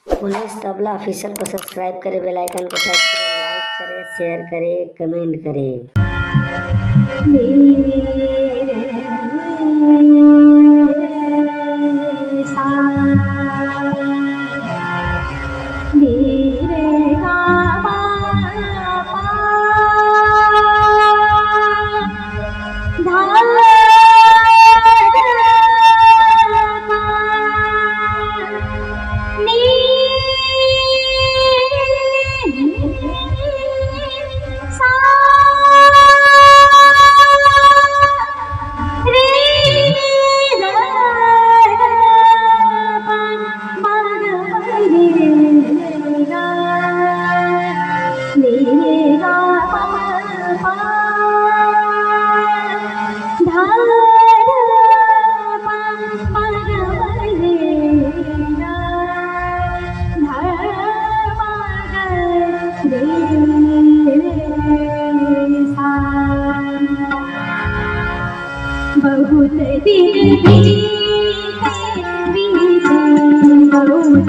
Police tabla official को subscribe करें, bell icon को टच करें, लाइक करें, शेयर करें, कमेंट करें। बहुत दिल बीते बहुत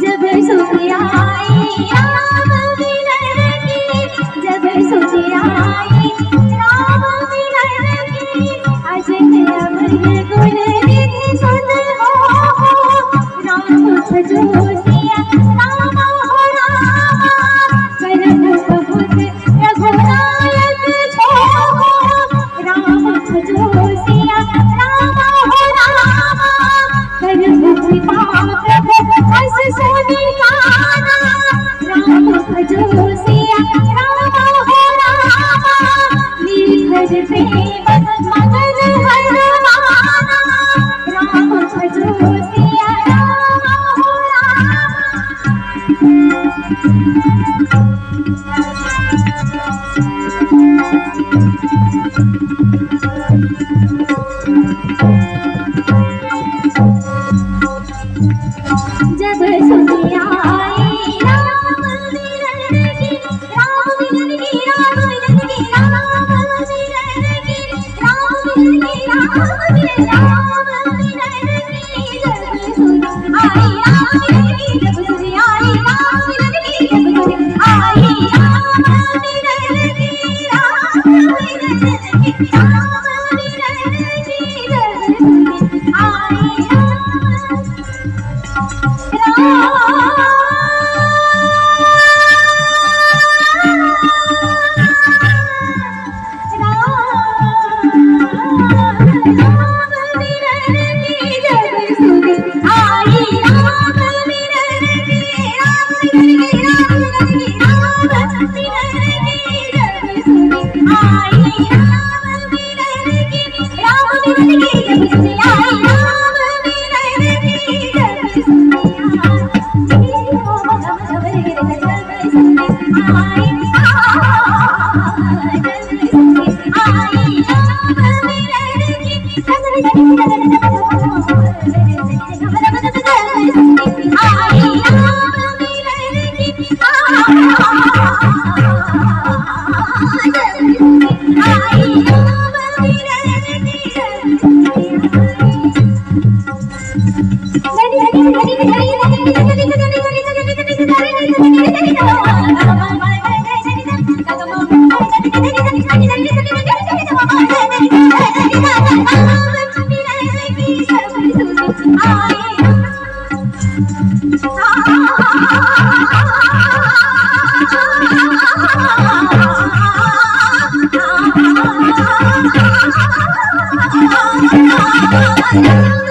जब सुखी आई राम मिलन की, जब सुखी आई राम मिलन की, अजन अमर गुण निधि सुन हो राम भजो सिया राम हो रामा, करम बहुत रघुनायक छो राम भजो सिया राम हो रामा, करम कृपा हस सोनी काना राम भजो सिया राम हो रामा, निखर प्रेम मगन हर माना राम भजो सिया राम हो रामा। जब सुखी आई राम मिलन की, राम मिलन की, राम मिलन की, राम मिलन की, राम मिलन की, राम मिलन की, जब सुखी आई राम मिलन की, जब सुखी आई राम मिलन की, जब सुखी आई राम मिलन की, राम मिलन की, राम मिलन की, जब सुखी आई राम